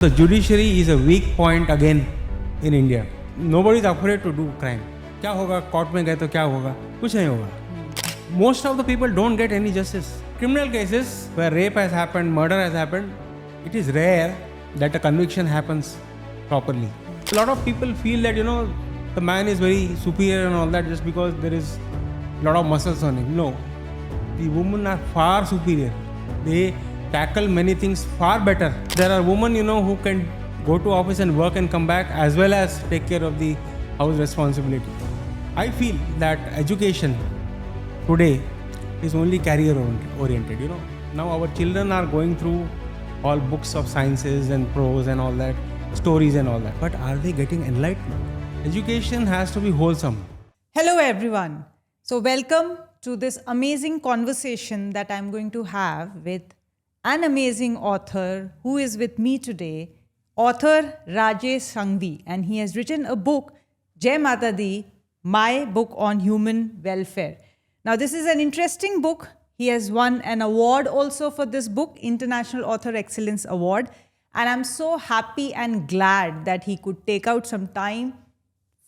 The judiciary is a weak point again in India. Nobody is afraid to do crime. क्या होगा court में गए तो क्या होगा कुछ नहीं होगा. Most of the people don't get any justice. Criminal cases where rape has happened, murder has happened, it is rare that a conviction happens properly. A lot of people feel that the man is very superior and all that just because there is a lot of muscles on him. No, the women are far superior. They tackle many things far better. There are women who can go to office and work and come back as well as take care of the house responsibility. I feel that education today is only career oriented. Now our children are going through all books of sciences and prose and all that, stories and all that, but are they getting enlightened? Education has to be wholesome. Hello everyone. So welcome to this amazing conversation that I'm going to have with an amazing author who is with me today, author Rajesh Sanghvi, and he has written a book, Jai Mata Di, my book on human welfare. Now this is an interesting book. He has won an award also for this book, International Author Excellence Award, and I'm so happy and glad that he could take out some time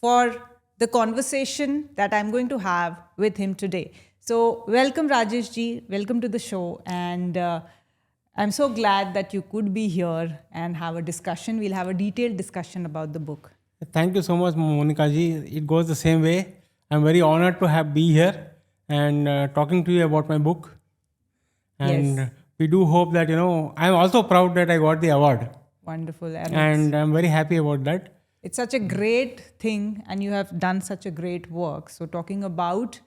for the conversation that I'm going to have with him today. So welcome Rajesh ji, welcome to the show, and I'm so glad that you could be here and have a discussion. We'll have a detailed discussion about the book. Thank you so much, Manika ji. It goes the same way. I'm very honored to be here and talking to you about my book. And Yes. we do hope that, I'm also proud that I got the award. Wonderful. And I'm very happy about that. It's such a great thing and you have done such a great work. So talking about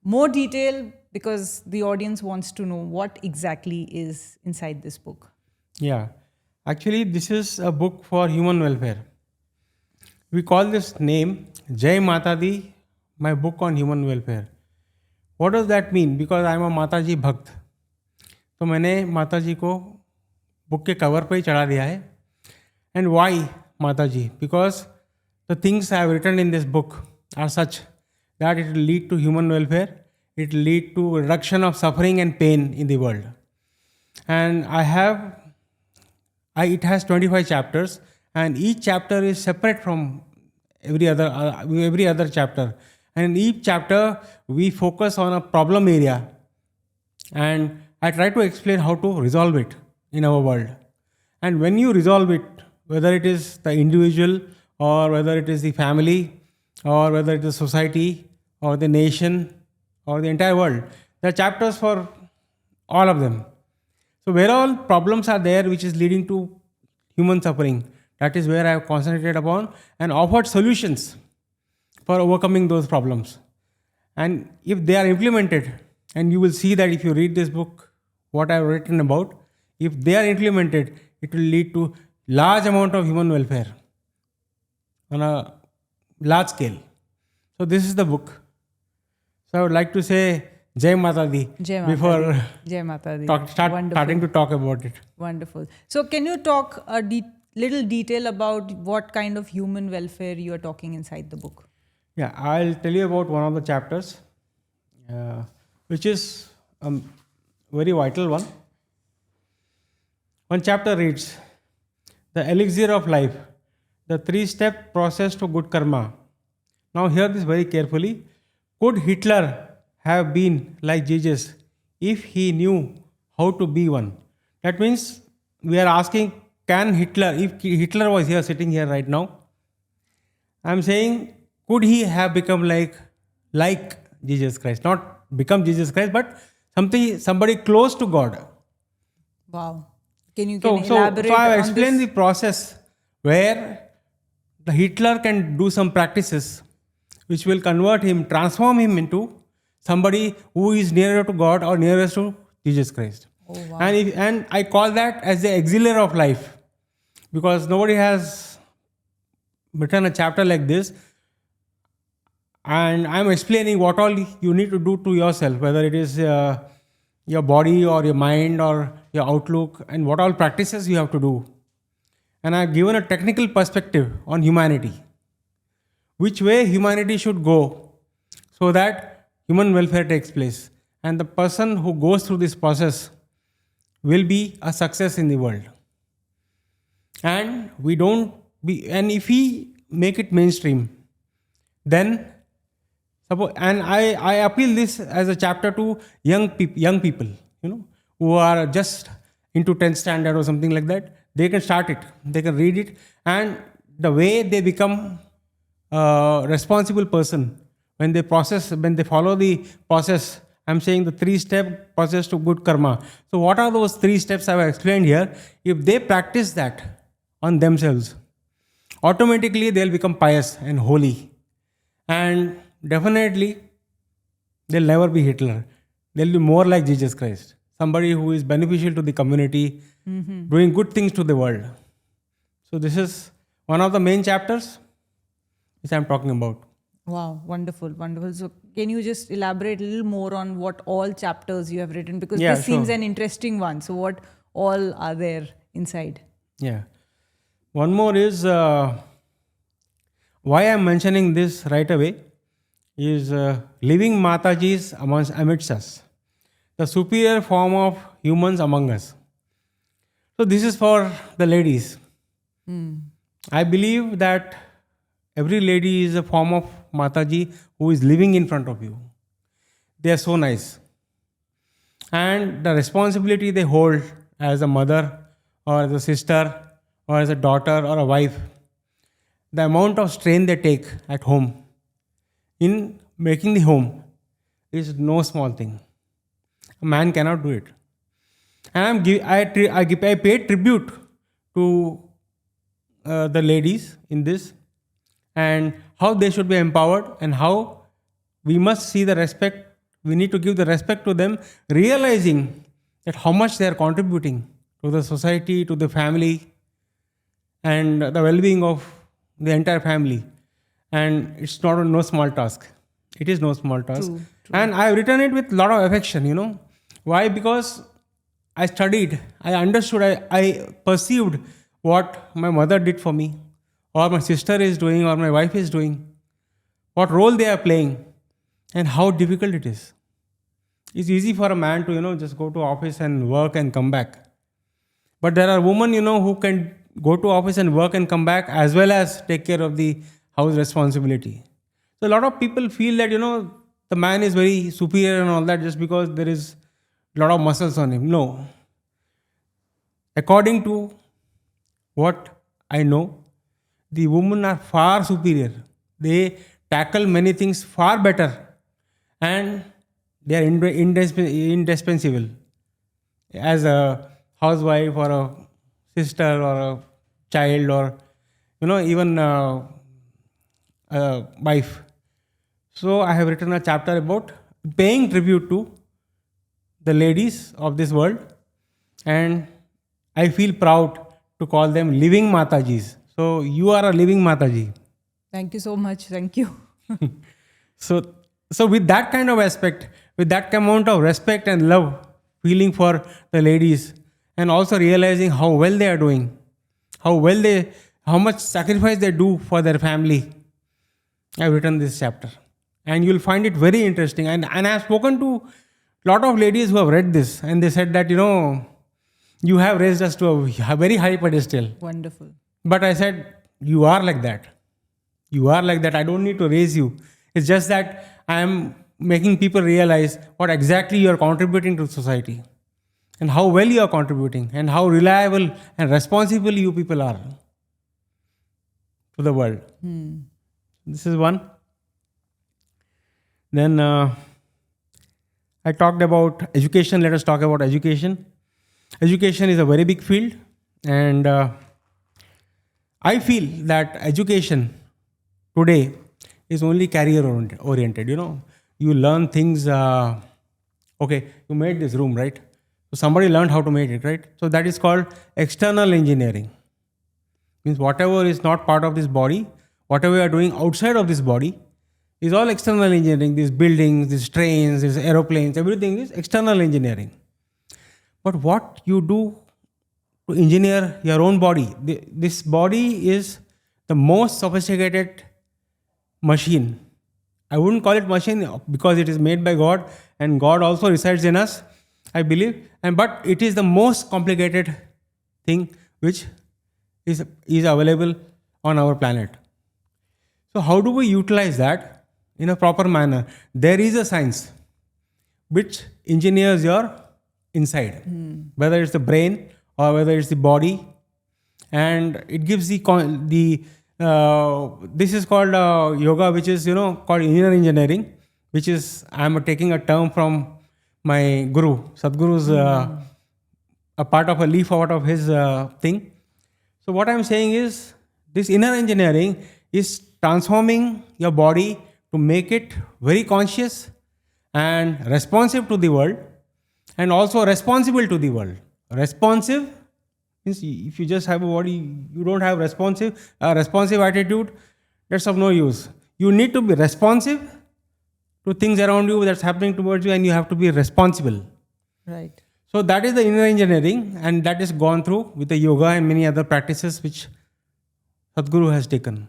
more detail because the audience wants to know what exactly is inside this book. Yeah. Actually, this is a book for human welfare. We call this name Jai Mata Di, my book on human welfare. What does that mean? Because I'm a Mata Ji Bhakt. तो मैंने माता जी को book के cover पे ही चढ़ा दिया है. And why Mata Ji? Because the things I have written in this book are such that it will lead to human welfare. It will lead to reduction of suffering and pain in the world. And it has 25 chapters, and each chapter is separate from every other chapter. And in each chapter, we focus on a problem area, and I try to explain how to resolve it in our world. And when you resolve it, whether it is the individual or whether it is the family or whether it is society or the nation or the entire world, there are chapters for all of them. So where all problems are there which is leading to human suffering, that is where I have concentrated upon and offered solutions for overcoming those problems. And if they are implemented, and you will see that if you read this book, what I have written about, if they are implemented, it will lead to large amount of human welfare on a large scale. So this is the book. So I would like to say Jai Mata Di Jai Mata before Di. Jai Mata Di. starting to talk about it. Wonderful. So can you talk a little detail about what kind of human welfare you are talking inside the book? Yeah, I'll tell you about one of the chapters, which is a very vital one. One chapter reads, The Elixir of Life, the 3-step process to good karma. Now hear this very carefully. Could Hitler have been like Jesus if he knew how to be one? That means we are asking, can Hitler, if Hitler was here, sitting here right now, I'm saying, could he have become like Jesus Christ? Not become Jesus Christ, but somebody close to God. Wow. Can you So elaborate I on explained this? the process where the Hitler can do some practices which will transform him into somebody who is nearer to God or nearest to Jesus Christ. Oh, wow. And I call that as the auxiliary of life, because nobody has written a chapter like this. And I'm explaining what all you need to do to yourself, whether it is your body or your mind or your outlook, and what all practices you have to do. And I've given a technical perspective on humanity, which way humanity should go so that human welfare takes place. And the person who goes through this process will be a success in the world. And we don't be, and if we make it mainstream, then suppose, and I appeal this as a chapter to young people, you know, who are just into 10th standard or something like that. They can start it, they can read it, and the way they become a responsible person when they follow the process. I'm saying the 3-step process to good karma. So what are those 3 steps I've explained here? If they practice that on themselves, automatically they'll become pious and holy. And definitely, they'll never be Hitler. They'll be more like Jesus Christ, somebody who is beneficial to the community, doing good things to the world. So, this is one of the main chapters which I'm talking about. Wow, wonderful, wonderful. So, can you just elaborate a little more on what all chapters you have written? Because Yeah, this seems sure. an interesting one. So, what all are there inside? Yeah. One more is why I'm mentioning this right away is living Matajis amidst us, the superior form of humans among us. So, this is for the ladies. I believe that every lady is a form of Mataji who is living in front of you. They are so nice. And the responsibility they hold as a mother or as a sister or as a daughter or a wife, the amount of strain they take at home in making the home is no small thing. A man cannot do it. And I pay tribute to the ladies in this, and how they should be empowered, and how we must see the respect. We need to give the respect to them, realizing that how much they are contributing to the society, to the family, and the well-being of the entire family. And it's not no small task. It is no small task. True. And I've written it with a lot of affection, you know. Why? Because I studied, I understood, I perceived what my mother did for me, or my sister is doing, or my wife is doing, what role they are playing, and how difficult it is. It's easy for a man to, you know, just go to office and work and come back. But there are women, you know, who can go to office and work and come back as well as take care of the house responsibility. So a lot of people feel that, you know, the man is very superior and all that just because there is a lot of muscles on him. No. According to what I know, the women are far superior. They tackle many things far better, and they are indispensable as a housewife or a sister or a child, or, you know, even a wife. So I have written a chapter about paying tribute to the ladies of this world, and I feel proud to call them living Matajis. So you are a living Mataji. Thank you so much. Thank you. So with that kind of aspect, with that amount of respect and love, feeling for the ladies, and also realizing how well they are doing, how much sacrifice they do for their family, I've written this chapter. And you'll find it very interesting. And I've spoken to a lot of ladies who have read this, and they said that, you know, you have raised us to a very high pedestal. Wonderful. But I said, you are like that. You are like that. I don't need to raise you. It's just that I am making people realize what exactly you are contributing to society, and how well you are contributing, and how reliable and responsible you people are to the world. This is one. Then I talked about education. Let us talk about education. Education is a very big field, and I feel that education today is only career oriented. You know, you learn things. Okay, you made this room, right? So somebody learned how to make it, right? So that is called external engineering. Means whatever is not part of this body, whatever you are doing outside of this body, is all external engineering. These buildings, these trains, these aeroplanes, everything is external engineering. But what you do to engineer your own body, this body is the most sophisticated machine. I wouldn't call it machine because it is made by God, and God also resides in us, I believe. But it is the most complicated thing which is available on our planet. So how do we utilize that in a proper manner? There is a science which engineers your inside, whether it's the brain or whether it's the body, and it gives this is called yoga, which is called inner engineering, which is I'm taking a term from my guru. Sadhguru's a part of a leaf out of his thing. So what I'm saying is this inner engineering is transforming your body to make it very conscious and responsive to the world, and also responsible to the world. Responsive means if you just have a body, you don't have responsive attitude, that's of no use. You need to be responsive to things around you that's happening towards you, and you have to be responsible. Right. So that is the inner engineering, and that is gone through with the yoga and many other practices which Sadhguru has taken.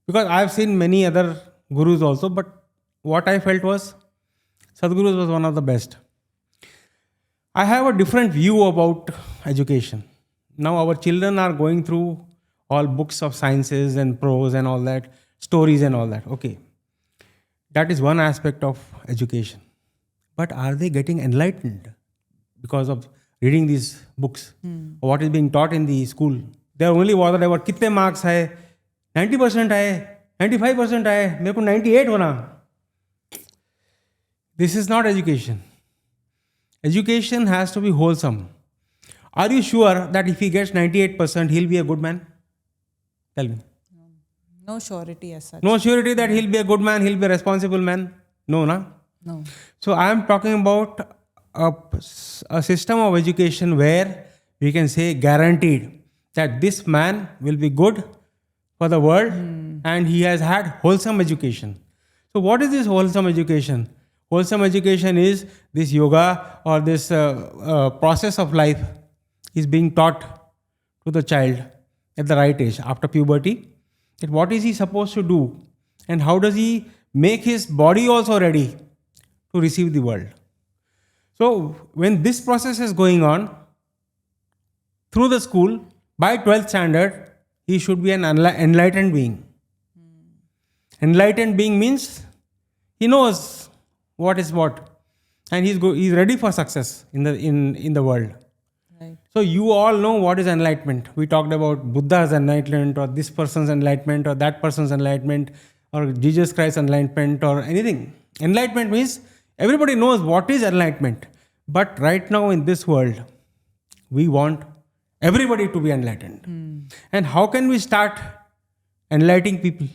Because I have seen many other gurus also, but what I felt was Sadhguru was one of the best. I have a different view about education. Now our children are going through all books of sciences and prose and all that, stories and all that. Okay. That is one aspect of education. But are they getting enlightened because of reading these books? Or what is being taught in the school? They are only bothered about कितने marks है, 90% आए, 95% आए, मेरे को 98 होना. This is not education. Education has to be wholesome. Are you sure that if he gets 98%, he'll be a good man? Tell me. No surety as such. No surety that he'll be a good man, he'll be a responsible man? No, na? No. So I am talking about a system of education where we can say guaranteed that this man will be good for the world and he has had wholesome education. So what is this wholesome education? Wholesome education is this yoga or this process of life is being taught to the child at the right age, after puberty. That what is he supposed to do and how does he make his body also ready to receive the world. So when this process is going on through the school, by 12th standard, he should be an enlightened being. Enlightened being means he knows what is what, and he's ready for success in the world. Right. So you all know what is enlightenment. We talked about Buddha's enlightenment or this person's enlightenment or that person's enlightenment or Jesus Christ's enlightenment or anything. Enlightenment means everybody knows what is enlightenment. But right now in this world, we want everybody to be enlightened. And how can we start enlightening people?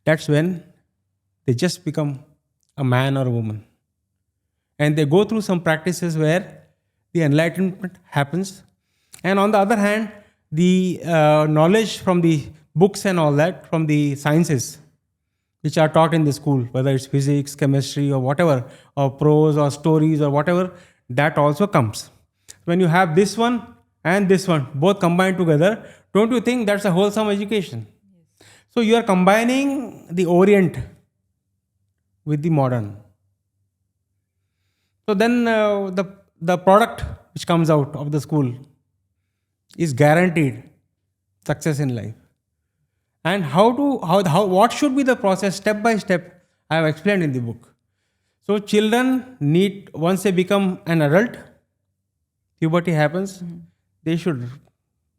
That's when they just become a man or a woman. And they go through some practices where the enlightenment happens. And on the other hand, the knowledge from the books and all that, from the sciences, which are taught in the school, whether it's physics, chemistry or whatever, or prose or stories or whatever, that also comes. When you have this one and this one, both combined together, don't you think that's a wholesome education? Yes. So you are combining the Orient with the modern. So then the product which comes out of the school is guaranteed success in life. And what should be the process step by step, I have explained in the book. So children need, once they become an adult, puberty happens, they should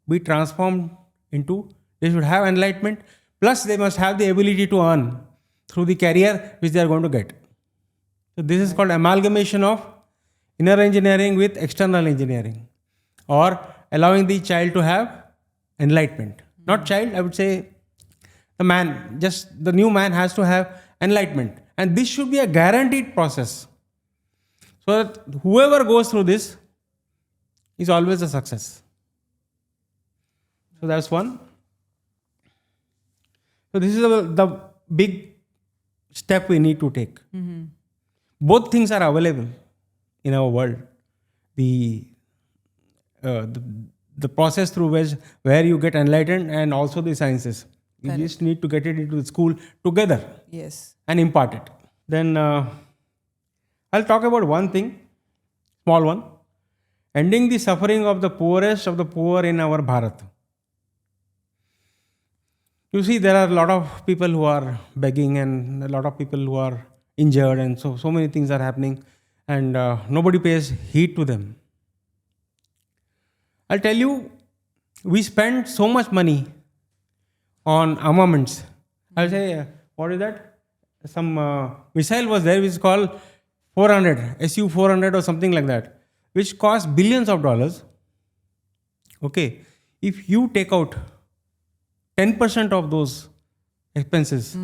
be transformed into, they should have enlightenment, plus they must have the ability to earn through the career which they are going to get. So this is called amalgamation of inner engineering with external engineering, or allowing the child to have enlightenment. Not child, I would say the man, just the new man has to have enlightenment. And this should be a guaranteed process. So that whoever goes through this is always a success. So that's one. So this is the big step we need to take. Both things are available in our world. The process through which where you get enlightened and also the sciences. You just need to get it into the school together. Yes. And impart it. Then I'll talk about one thing, small one. Ending the suffering of the poorest of the poor in our Bharat. You see, there are a lot of people who are begging and a lot of people who are injured, and so many things are happening, and nobody pays heed to them. I'll tell you, we spend so much money on armaments. I'll say, what is that? Some missile was there which is called 400, SU 400 or something like that, which costs billions of dollars. Okay, if you take out 10% of those expenses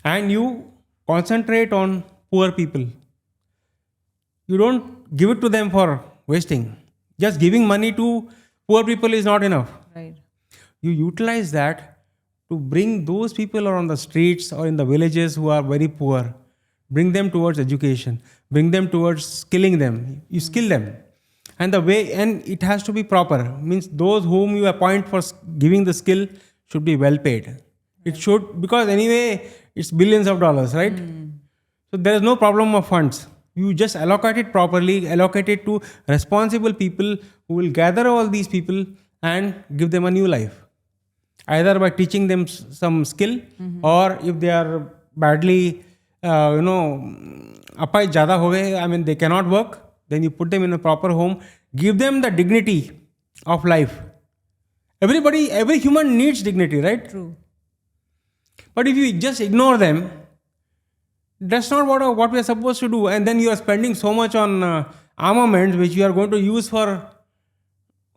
and you concentrate on poor people, you don't give it to them for wasting. Just giving money to poor people is not enough. Right. You utilize that to bring those people who are on the streets or in the villages who are very poor, bring them towards education, bring them towards skilling them. You skill them. And it has to be proper. Means those whom you appoint for giving the skill should be well paid. Right. It should, because anyway, it's billions of dollars, right? So there is no problem of funds. You just allocate it properly, allocate it to responsible people who will gather all these people and give them a new life. Either by teaching them some skill, or if they are badly, appai jada ho gaye, I mean, they cannot work, then you put them in a proper home, give them the dignity of life. Every human needs dignity, right? True. But if you just ignore them, that's not what we are supposed to do. And then you are spending so much on armaments which you are going to use for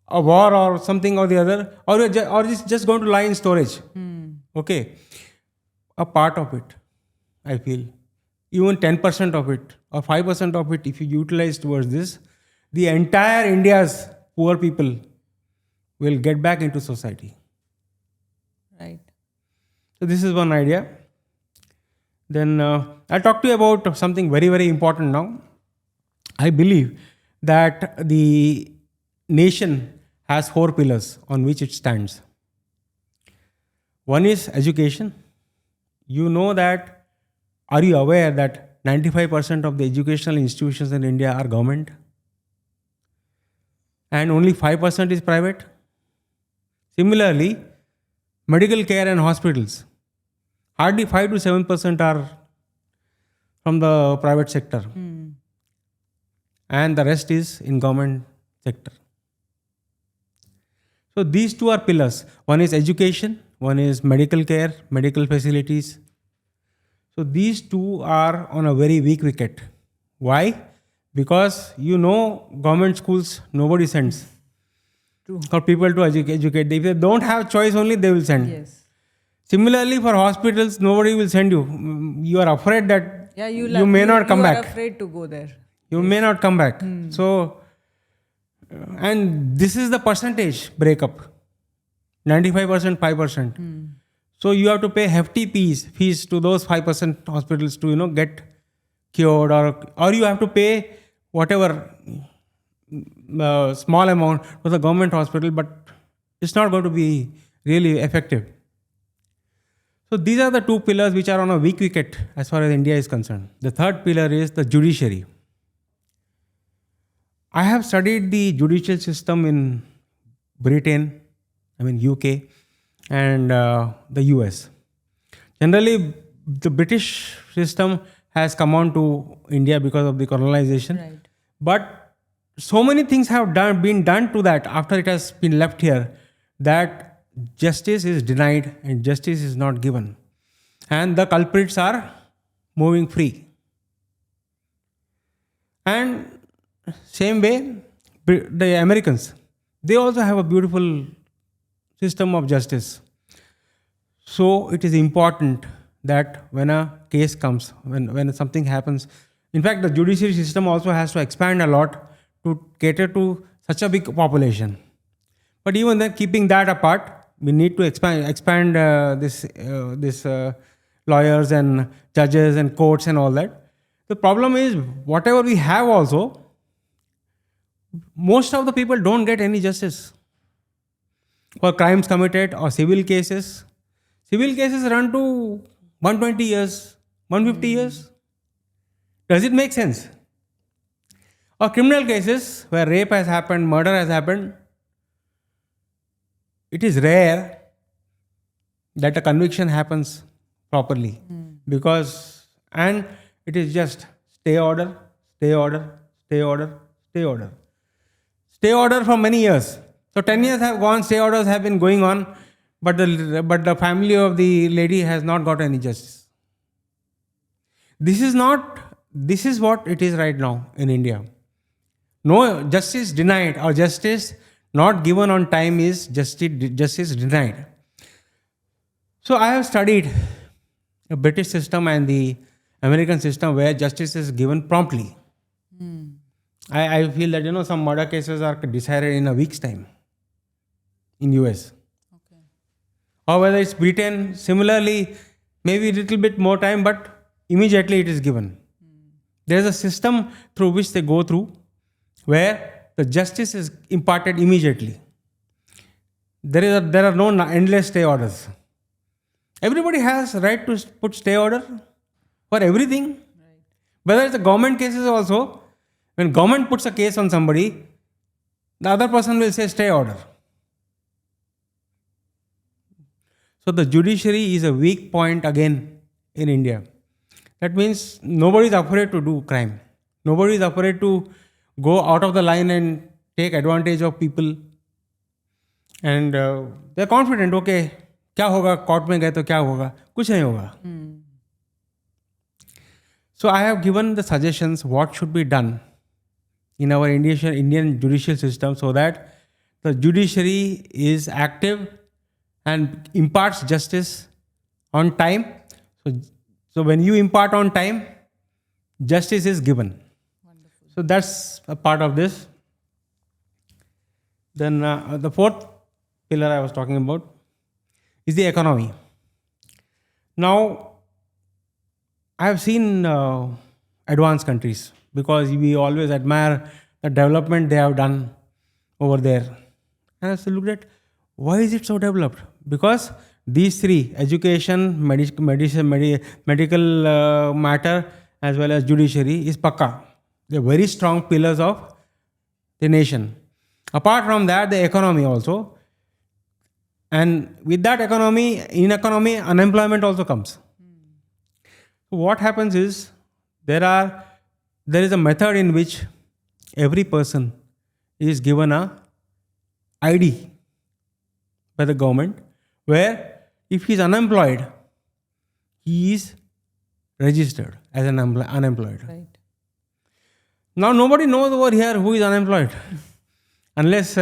a war or something or the other, or it's just going to lie in storage. Okay. A part of it, I feel, even 10% of it or 5% of it, if you utilize towards this, the entire India's poor people will get back into society. Right. So this is one idea. Then I'll talk to you about something very, very important now. I believe that the nation has 4 pillars on which it stands. One is education. You know that, are you aware that 95% of the educational institutions in India are government? And only 5% is private? Similarly, medical care and hospitals, hardly 5 to 7% are from the private sector. And the rest is in government sector. So these 2 are pillars. One is education, one is medical care, medical facilities. So these 2 are on a very weak wicket. Why? Because government schools, nobody sends. True. For people to educate. If they don't have choice only, they will send. Yes. Similarly, for hospitals, nobody will send you. You are afraid that you may not come back. You are afraid to go there. You may not come back. So, and this is the percentage breakup. 95%, 5%. So you have to pay hefty fees to those 5% hospitals to, get cured, or you have to pay whatever small amount to the government hospital, but it's not going to be really effective. So these are the 2 pillars which are on a weak wicket as far as India is concerned. The third pillar is the judiciary. I have studied the judicial system in Britain, UK, and the US. Generally, the British system has come on to India because of the colonization. Right. But so many things have been done to that after it has been left here, that justice is denied and justice is not given. And the culprits are moving free. And same way, the Americans, they also have a beautiful system of justice. So it is important that when a case comes, when something happens, in fact, the judiciary system also has to expand a lot to cater to such a big population. But even then, keeping that apart, we need to expand this lawyers and judges and courts and all that. The problem is, whatever we have also, most of the people don't get any justice for crimes committed or civil cases. Civil cases run to 120 years, 150 years. Does it make sense? Or criminal cases where rape has happened, murder has happened, it is rare, that a conviction happens properly. Because, and it is just stay order, stay order, stay order, stay order. Stay order for many years. So 10 years have gone, stay orders have been going on, but the family of the lady has not got any justice. This is what it is right now in India. No justice denied or justice not given on time is justice denied. So I have studied the British system and the American system where justice is given promptly. I feel that some murder cases are decided in a week's time in US. Okay. Or whether it's Britain, similarly, maybe a little bit more time, but immediately it is given. There is a system through which they go through where the justice is imparted immediately. There are no endless stay orders. Everybody has a right to put stay order for everything. Right. Whether it's the government cases also, when government puts a case on somebody, the other person will say stay order. So the judiciary is a weak point again in India. That means nobody is afraid to do crime. Nobody is afraid to go out of the line and take advantage of people. And they're confident, okay, क्या होगा court में गए तो क्या होगा कुछ नहीं होगा. So I have given the suggestions what should be done in our Indian judicial system so that the judiciary is active and imparts justice on time. So when you impart on time, justice is given. Wonderful. So that's a part of this. Then the fourth pillar I was talking about is the economy. Now, I have seen advanced countries because we always admire the development they have done over there. And I looked at why is it so developed? Because these three, education, medical matter, as well as judiciary, is pakka. They are very strong pillars of the nation. Apart from that, the economy also. And with that economy, in economy, unemployment also comes. So what happens is there is a method in which every person is given a ID by the government, where if he is unemployed, he is registered as an unemployed. Right. Now nobody knows over here who is unemployed, unless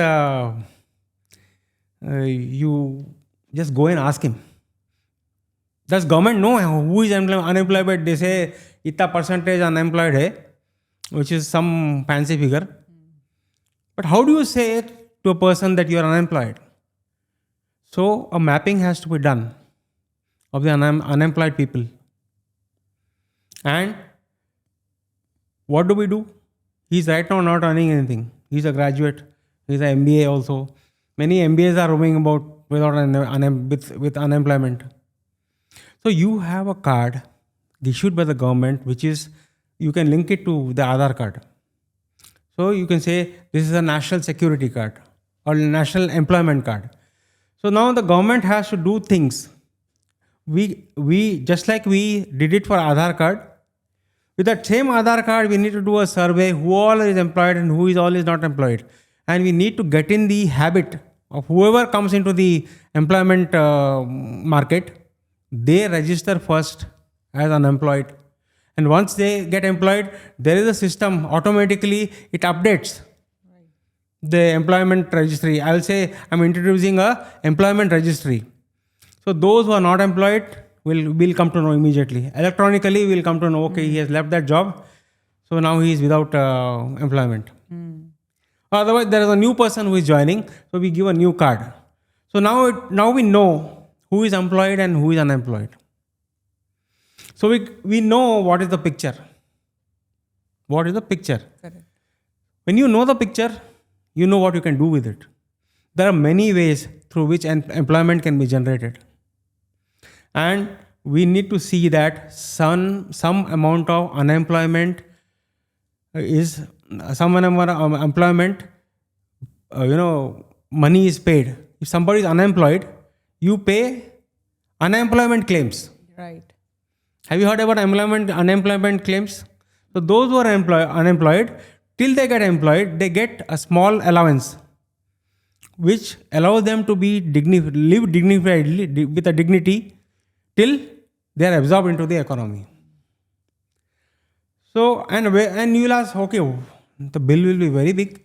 you just go and ask him. Does government know who is unemployed? But they say itna percentage unemployed hai, which is some fancy figure. But how do you say to a person that you are unemployed? So a mapping has to be done of the unemployed people. And what do? He's right now not earning anything. He's a graduate. He's an MBA also. Many MBAs are roaming about with unemployment. So you have a card issued by the government, which is, you can link it to the Aadhaar card. So you can say this is a national security card or national employment card. So now the government has to do things. We just like we did it for Aadhaar card. With that same Aadhaar card, we need to do a survey who all is employed and who is all is not employed. And we need to get in the habit of whoever comes into the employment market, they register first as unemployed. And once they get employed, there is a system, automatically it updates the employment registry. I will say I'm introducing a employment registry. So those who are not employed will come to know immediately. Electronically, we'll come to know, okay, he has left that job. So now he is without employment. Otherwise, there is a new person who is joining. So we give a new card. So now we know who is employed and who is unemployed. So we know what is the picture. What is the picture? Correct. When you know the picture, you know what you can do with it. There are many ways through which employment can be generated. And we need to see that some amount of unemployment is employment, money is paid. If somebody is unemployed, you pay unemployment claims. Right. Have you heard about unemployment claims? So those who are unemployed, till they get employed, they get a small allowance, which allows them to be live dignifiedly with a dignity till they are absorbed into the economy. So and you will ask, okay, the bill will be very big.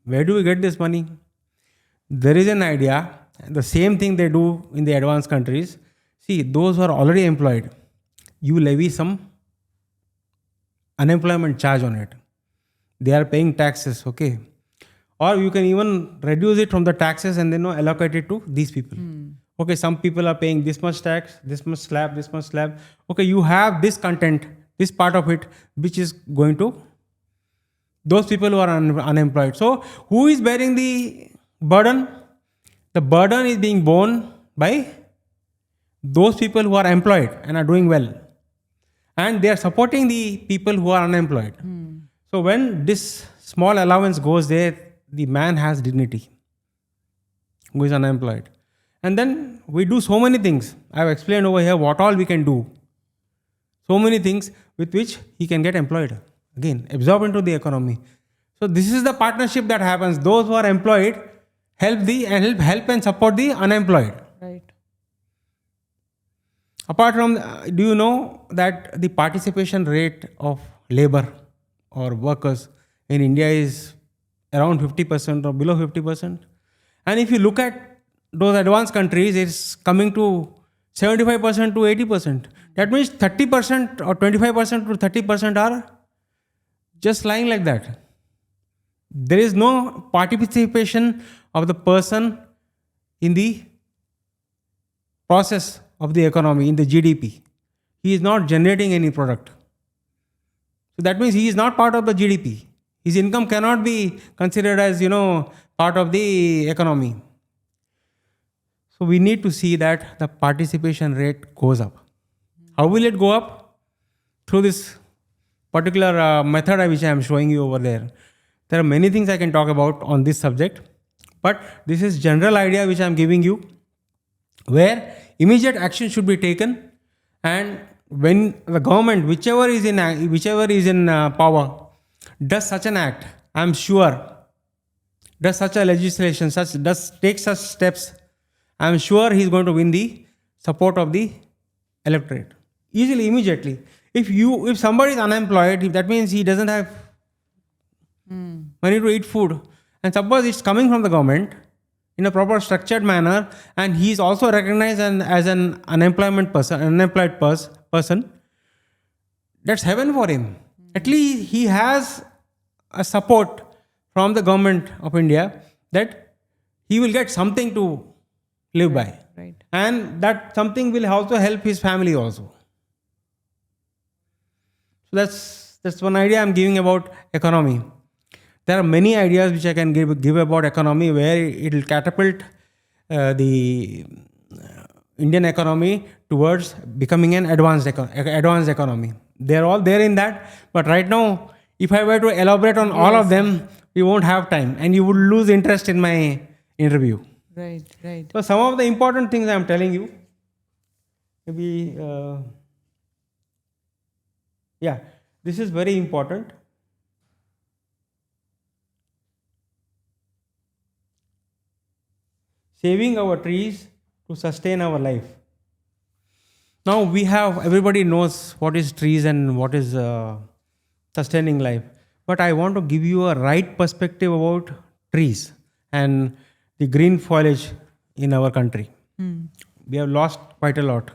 Where do we get this money? There is an idea. The same thing they do in the advanced countries. See, those who are already employed, you levy some unemployment charge on it. They are paying taxes, okay? Or you can even reduce it from the taxes and then allocate it to these people. Okay, some people are paying this much tax, this much slab, this much slab. Okay, you have this content, this part of it, which is going to those people who are unemployed. So, who is bearing the burden? The burden is being borne by those people who are employed and are doing well. And they are supporting the people who are unemployed. So, when this small allowance goes there, the man has dignity who is unemployed. And then we do so many things. I have explained over here what all we can do. So many things with which he can get employed. Again, absorb into the economy. So this is the partnership that happens. Those who are employed help and support the unemployed. Right. Apart from, do you know that the participation rate of labor or workers in India is around 50% or below 50%? And if you look at those advanced countries, it's coming to 75% to 80%. That means 30% or 25% to 30% are just lying like that. There is no participation of the person in the process of the economy, in the GDP. He is not generating any product. So that means he is not part of the GDP. His income cannot be considered as, part of the economy. So we need to see that the participation rate goes up. How will it go up? Through this particular method which I am showing you over there. There are many things I can talk about on this subject, but this is general idea which I am giving you, where immediate action should be taken, and when the government, whichever is in power, does such an act, I am sure, does such a legislation, take such steps, I am sure he is going to win the support of the electorate easily, immediately. If somebody is unemployed, that means he doesn't have money to eat food, and suppose it's coming from the government in a proper structured manner, and he is also recognized as an unemployed person, that's heaven for him. At least he has a support from the government of India that he will get something to live by. Right. And that something will also help his family also. So that's one idea I'm giving about economy. There are many ideas which I can give about economy, where it will catapult the Indian economy towards becoming an advanced economy. They're all there in that. But right now, if I were to elaborate on all of them, we won't have time, and you would lose interest in my interview. Right. So some of the important things I'm telling you, maybe, this is very important. Saving our trees to sustain our life. Now everybody knows what is trees and what is sustaining life. But I want to give you a right perspective about trees and the green foliage in our country. We have lost quite a lot.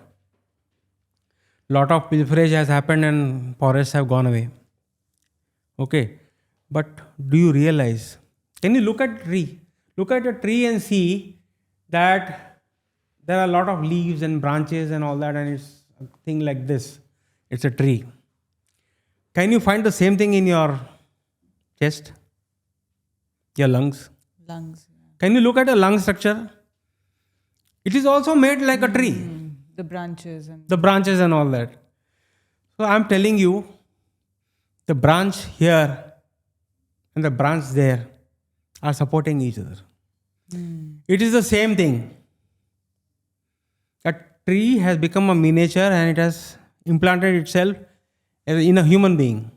Lot of pilferage has happened and forests have gone away. Okay. But do you realize? Can you look at a tree? Look at a tree and see that there are a lot of leaves and branches and all that, and it's a thing like this. It's a tree. Can you find the same thing in your chest? Your lungs? Lungs. Can you look at a lung structure? It is also made like a tree. The branches and all that. So I'm telling you, the branch here and the branch there are supporting each other. It is the same thing. a tree has become a miniature and it has implanted itself in a human being.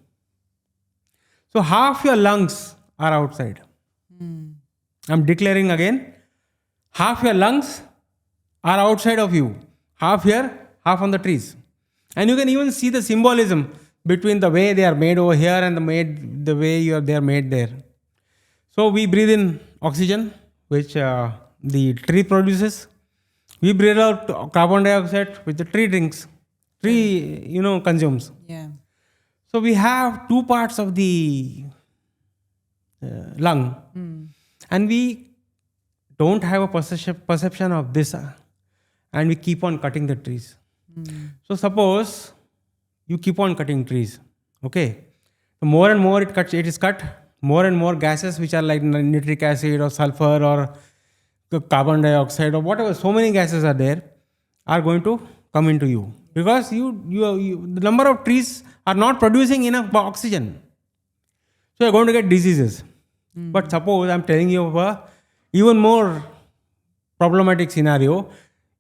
So half your lungs are outside. I'm declaring again, half your lungs are outside of you. Half here, half on the trees. And you can even see the symbolism between the way they are made over here and the way they are made there. So we breathe in oxygen, which the tree produces. We breathe out carbon dioxide, which the tree drinks. Tree, consumes. Yeah. So we have two parts of the lung, and we don't have a perception of this, and we keep on cutting the trees. So suppose you keep on cutting trees, okay? The more and more it is cut, more and more gases which are like nitric acid or sulfur or carbon dioxide or whatever, so many gases are there, are going to come into you because the number of trees are not producing enough oxygen. So you're going to get diseases. But suppose I'm telling you of a even more problematic scenario.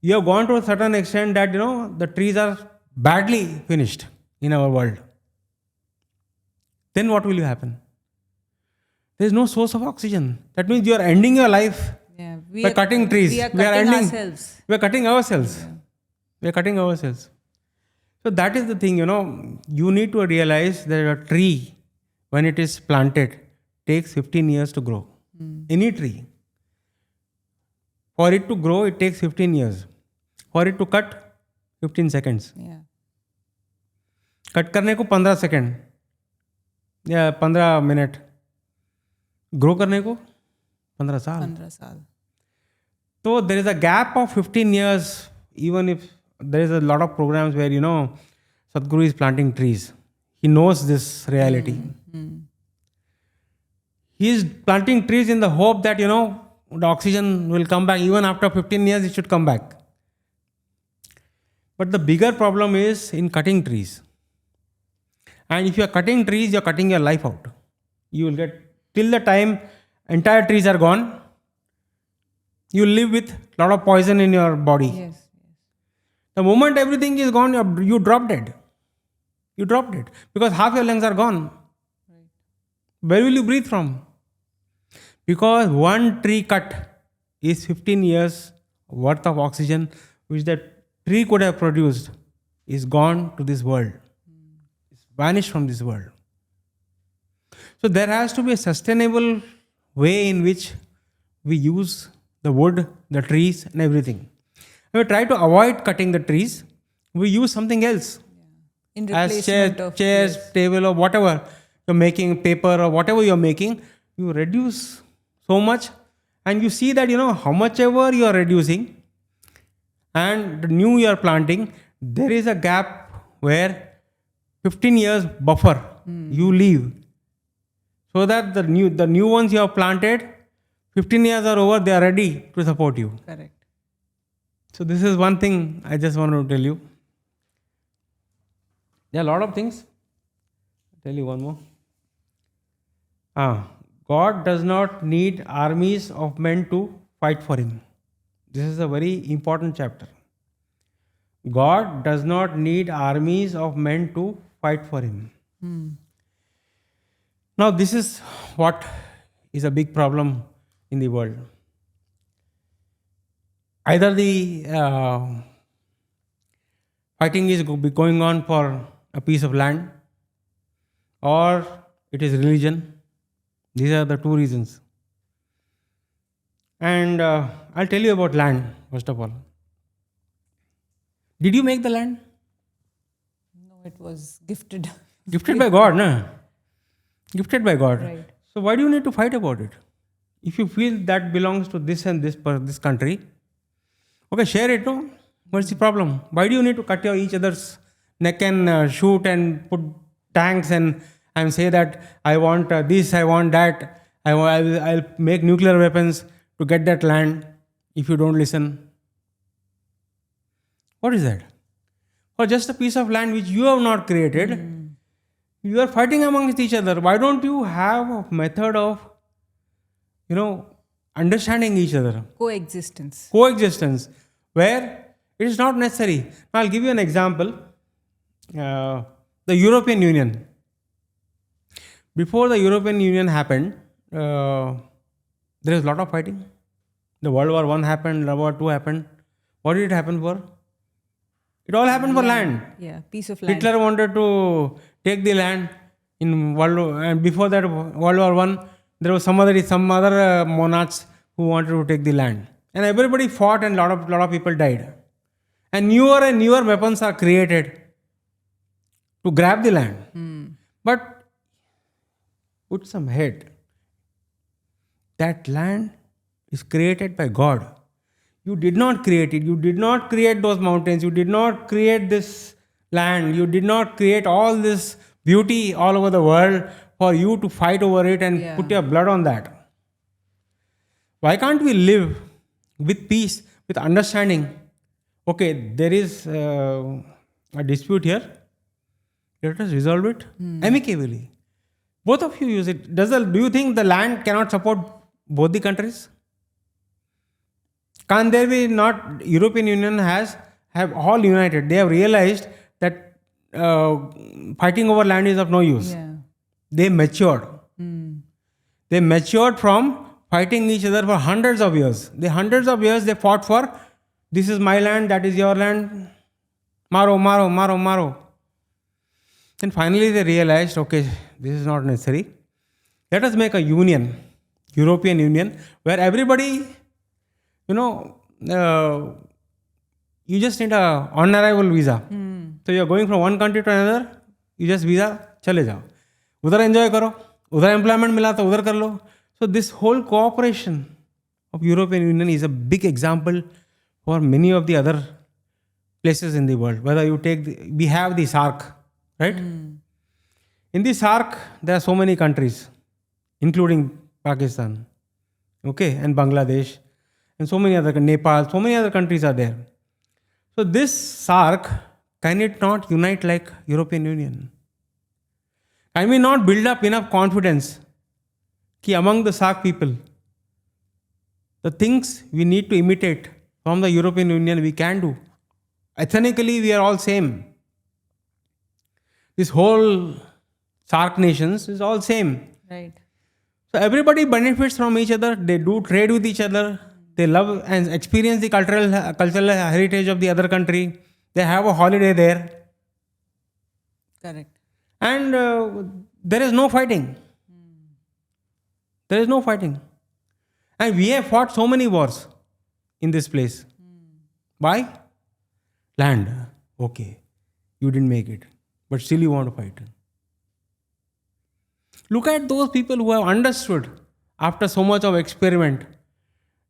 You have gone to a certain extent that the trees are badly finished in our world. Then what will happen? There is no source of oxygen. That means you are ending your life by cutting trees. We are cutting ourselves. We are cutting ourselves. Yeah. We are cutting ourselves. So that is the thing, you need to realize that a tree, when it is planted, takes 15 years to grow. Any tree. For it to grow, it takes 15 years. For it to cut, 15 seconds. Yeah. Cut करने को 15 second या 15 minute, grow करने को 15 साल. 15 साल. So there is a gap of 15 years, even if there is a lot of programs where, Sadhguru is planting trees. He knows this reality. He is planting trees in the hope that, the oxygen will come back. Even after 15 years, it should come back. But the bigger problem is in cutting trees. And if you are cutting trees, you are cutting your life out. You will get, till the time entire trees are gone, you live with a lot of poison in your body. Yes. The moment everything is gone, you drop dead. You drop dead. Because half your lungs are gone. Right. Where will you breathe from? Because one tree cut is 15 years worth of oxygen which that tree could have produced is gone to this world. It's vanished from this world. So there has to be a sustainable way in which we use the wood, the trees and everything. We try to avoid cutting the trees. We use something else. In As replacement of chairs, table or whatever you're making, paper or whatever you're making, you reduce so much and you see that, how much ever you are reducing and the new you are planting, there is a gap where 15 years buffer you leave. So that the new ones you have planted, 15 years are over, they are ready to support you. Correct. So this is one thing I just want to tell you. There are a lot of things. I'll tell you one more. God does not need armies of men to fight for him. This is a very important chapter. God does not need armies of men to fight for him. Now this is what is a big problem in the world. Either the fighting is going on for a piece of land or it is religion. These are the two reasons. And I'll tell you about land, first of all. Did you make the land? No, it was gifted. Gifted by God, no? Gifted by God. Right. So why do you need to fight about it? If you feel that belongs to this and this country, okay, share it, no? What's the problem? Why do you need to cut each other's neck and shoot and put tanks and say that I want this, I want that, I'll make nuclear weapons to get that land if you don't listen? What is that? For just a piece of land which you have not created, you are fighting amongst each other. Why don't you have a method of, understanding each other? Coexistence. Coexistence, where It is not necessary. I'll give you an example. The European Union. Before the European Union happened, there was a lot of fighting. The World War One happened, World War Two happened. What did it happen for? It all happened for land. Yeah, piece of land. Hitler wanted to take the land in and before that World War One, there was some other monarchs who wanted to take the land, and everybody fought, and lot of people died, and newer weapons are created to grab the land. But put some head. That land is created by God. You did not create it. You did not create those mountains. You did not create this land. You did not create all this beauty all over the world for you to fight over it and put your blood on that. Why can't we live with peace, with understanding? Okay, there is a dispute here. Let us resolve it amicably. Both of you use it. Do you think the land cannot support both the countries? Can't there be not? European Union have all united. They have realized that fighting over land is of no use. Yeah. They matured. They matured from fighting each other for hundreds of years. They fought for, this is my land, that is your land. Maro, maro, maro, maro. Then finally they realized, okay, this is not necessary. Let us make a union, European Union, where everybody, you just need a on-arrival visa. So you're going from one country to another, you just visa, chale jao. Udhar enjoy karo, udhar employment mila to udhar kar lo. So this whole cooperation of European Union is a big example for many of the other places in the world. Whether you take, we have the SAARC, right? In the SAARC, there are so many countries, including Pakistan, okay, and Bangladesh, and so many other, Nepal, so many other countries are there. So this SAARC, can it not unite like European Union? Can we not build up enough confidence कि among the SAARC people, the things we need to imitate from the European Union we can do. Ethnically, we are all same. This whole SAARC nations is all same. Right. So everybody benefits from each other. They do trade with each other. They love and experience the cultural heritage of the other country. They have a holiday there. Correct. And there is no fighting. There is no fighting. And we have fought so many wars in this place. Why? Land. Okay. You didn't make it. But still you want to fight. Look at those people who have understood after so much of experiment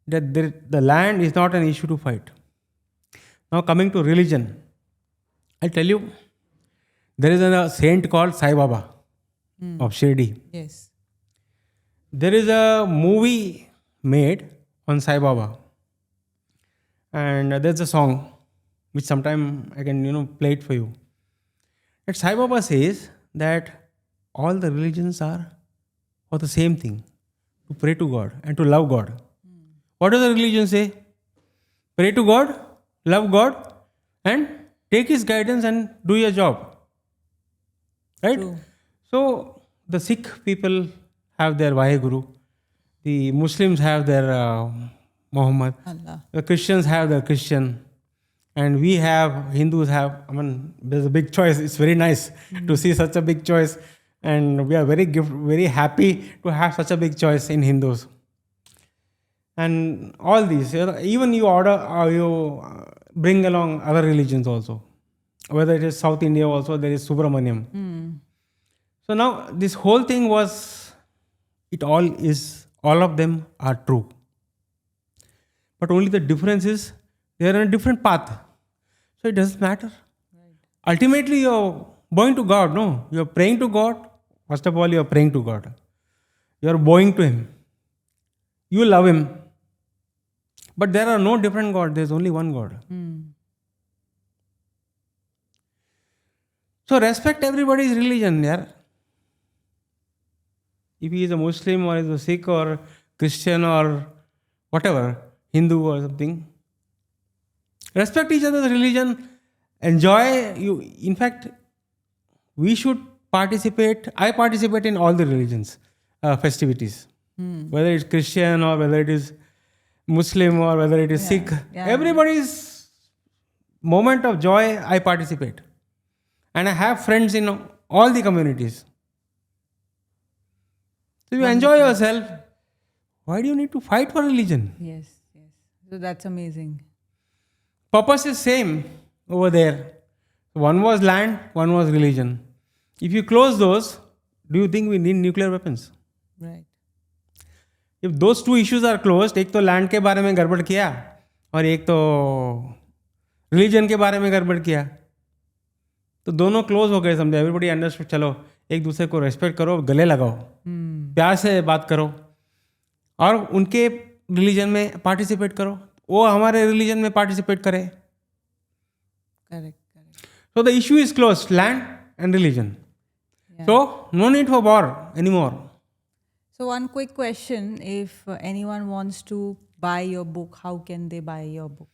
that the land is not an issue to fight. Now coming to religion. I'll tell you, there is a saint called Sai Baba of Shirdi. Yes. There is a movie made on Sai Baba. And there's a song which sometime I can play it for you. And Sai Baba says that all the religions are for the same thing, to pray to God and to love God. What does the religion say? Pray to God, love God, and take His guidance and do your job. Right? True. So the Sikh people have their Vaheguru, the Muslims have their Muhammad, Allah. the Christians have their Christian, and we have, Hindus have, there's a big choice. It's very nice to see such a big choice, and we are very happy to have such a big choice in Hindus. And all these, even you bring along other religions also. Whether it is South India also, there is Subramaniam. So now this whole thing was, all of them are true. But only the difference is, they are on a different path. So it doesn't matter. Right. Ultimately, you're bowing to God, no? You're praying to God. First of all, you're praying to God. You're bowing to Him. You love Him. But there are no different gods. There's only one God. So respect everybody's religion, yeah. If he is a Muslim or is a Sikh or Christian or whatever, Hindu or something, Respect each other's religion. Enjoy you. In fact, we should participate. I participate in all the religions, festivities, whether it's Christian or whether it is Muslim or whether it is Sikh. Everybody's moment of joy, I participate. And I have friends in all the communities. So you enjoy yourself. Why do you need to fight for religion? Yes. So that's amazing. Purpose is same over there. One was land, one was religion. If you close those, do you think we need nuclear weapons? Right. If those two issues are closed, एक तो land के बारे में गड़बड़ किया और एक तो रिलीजन के बारे में गड़बड़ किया, तो दोनों क्लोज हो गए. समझे? Everybody understood. चलो एक दूसरे को रेस्पेक्ट करो, गले लगाओ, प्यार से बात करो और उनके रिलीजन में पार्टिसिपेट करो, वो हमारे रिलीजन में पार्टिसिपेट करे. Correct. So the issue is closed, land and religion. So no need for war anymore. So one quick question: if anyone wants to buy your book, how can they buy your book?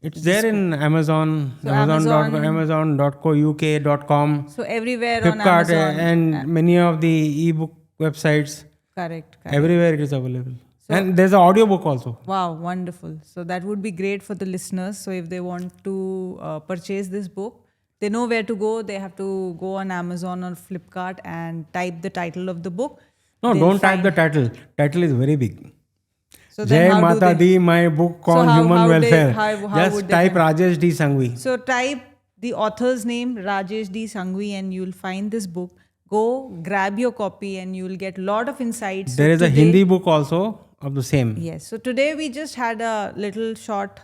It's there in Amazon, So Amazon.co, UK.com, So everywhere on Flipkart, Amazon. and many of the ebook websites. Correct. Everywhere it is available. And there's an audiobook also. Wow, wonderful. So that would be great for the listeners. So if they want to purchase this book, they know where to go. They have to go on Amazon or Flipkart and type the title of the book. No, They'll don't type find- the title. Title is very big. So then Jai how do Mata they- Di, my book So on how- human how they- welfare. how Just would they type find- Rajesh D Sanghvi. So type the author's name, Rajesh D Sanghvi, and you'll find this book. Go grab your copy and you'll get a lot of insights. So There is a today- Hindi book also of the same. Yes. So today we just had a little short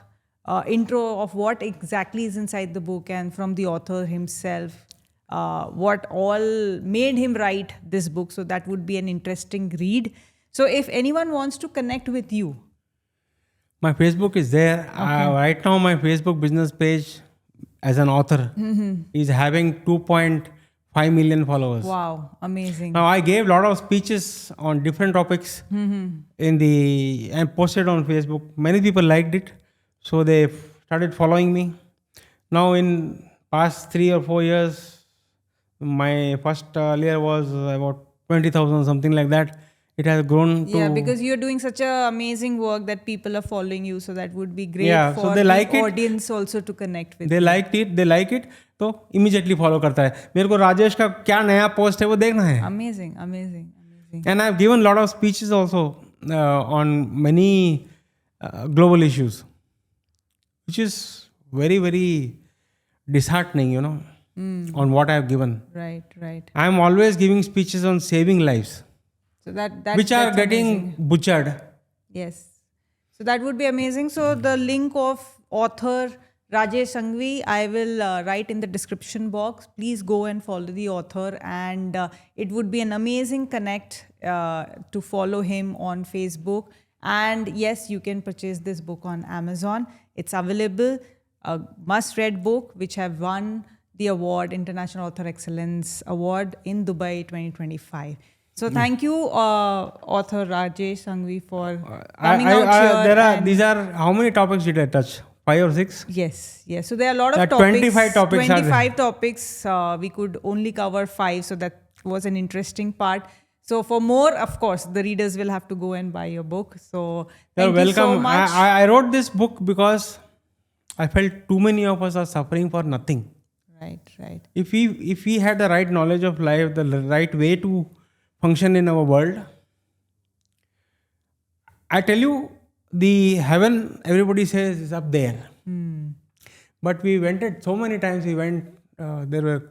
intro of what exactly is inside the book and from the author himself, what all made him write this book. So that would be an interesting read. So if anyone wants to connect with you, My Facebook is there. Right now, my Facebook business page as an author is having 2.5 million followers. wow, amazing. Now, I gave a lot of speeches on different topics and posted on Facebook. Many people liked it, so they started following me. Now, in past 3 or 4 years, my first earlier was about 20,000, something like that. It has grown to... Yeah, because you're doing such a amazing work that people are following you. So that would be great Yeah, so for they the like it. audience also to connect with. They liked it, they like it, तो immediately follow करता है. मेरे को राजेश का क्या नया post है वो देखना है. Amazing. And I've given a lot of speeches also on many global issues, which is very, very disheartening, on what I've given. Right. I'm always giving speeches on saving lives, So that which are that's getting amazing. butchered. Yes. So that would be amazing. So the link of author Rajesh Sanghvi, I will write in the description box. Please go and follow the author, and it would be an amazing connect to follow him on Facebook. And yes, you can purchase this book on Amazon. It's available, a must-read book which have won the award, International Author Excellence Award in Dubai 2025. So thank you, author Rajesh Sanghvi, for coming out here. There are and- these are how many topics did I touch? 5 or 6? Yes. So there are a lot of There are topics. 25 topics are there. 25 topics. We could only cover 5, so that was an interesting part. So for more, of course, the readers will have to go and buy your book. So You're thank you so welcome. much. I wrote this book because I felt too many of us are suffering for nothing. Right. If we had the right knowledge of life, the right way to function in our world, I tell you, the heaven everybody says is up there. But we went it so many times. There were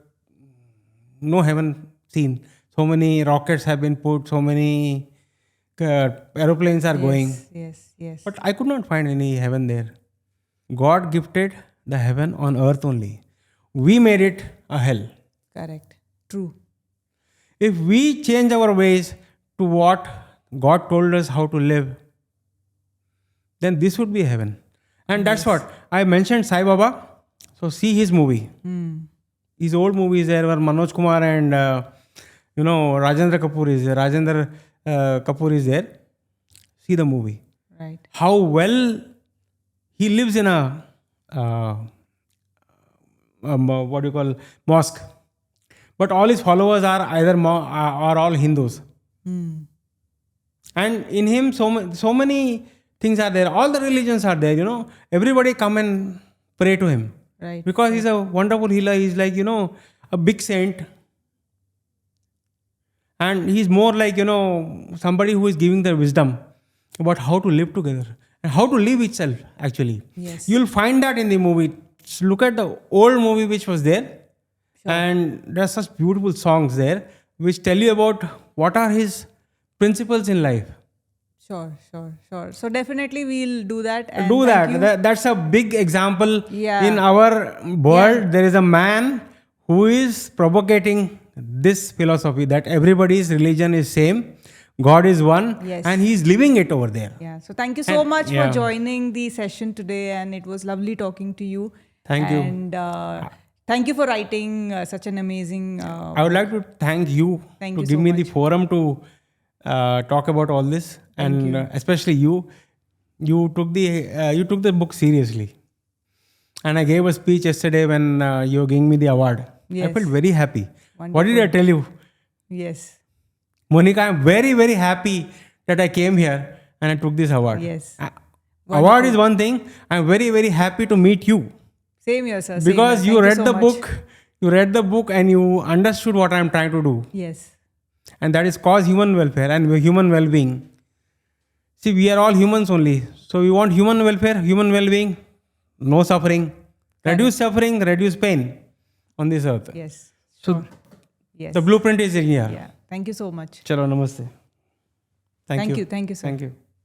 no heaven seen. So many rockets have been put. So many aeroplanes are going. Yes. But I could not find any heaven there. God gifted the heaven on earth only. We made it a hell. Correct. True. If we change our ways to what God told us how to live, then this would be heaven. And that's what I mentioned Sai Baba. So see his movie. His old movies there were Manoj Kumar and Rajendra Kapoor is there. Kapoor is there. See the movie. Right. How well he lives in a what do you call, mosque. But all his followers are either are all Hindus. And in him, so many things are there. All the religions are there, Everybody come and pray to him. Right. Because he's a wonderful healer. He's like, a big saint. And he's more like, somebody who is giving their wisdom about how to live together and how to live itself, actually. Yes. You'll find that in the movie. Just look at the old movie which was there. And there's such beautiful songs there which tell you about what are his principles in life. Sure. So definitely we'll do that. And Do thank you. That's a big example. Yeah. In our world. There is a man who is propagating this philosophy that everybody's religion is same, God is one, Yes. and he's living it over there. Yeah. So thank you so much yeah. for joining the session today, and it was lovely talking to you. Thank you. And thank you for writing such an amazing. I would like to thank you Thank to you give so me the much. forum to talk about all this, and especially you. You took the book seriously, and I gave a speech yesterday when you were giving me the award. Yes. I felt very happy. Wonderful. What did I tell you? Yes. Monica, I'm very, very happy that I came here and I took this award. Yes. Award is one thing. I'm very, very happy to meet you. Same here, sir. Same Because here. you Thank read so the much. book. You read the book and you understood what I'm trying to do. Yes. And that is cause human welfare and human well-being. See, we are all humans only. So we want human welfare, human well-being, no suffering. Reduce suffering, reduce pain on this earth. Yes. So Sure. Yes. the blueprint is in here. Yeah. Thank you so much. Chalo, namaste. Thank you. Thank you, sir. Thank you.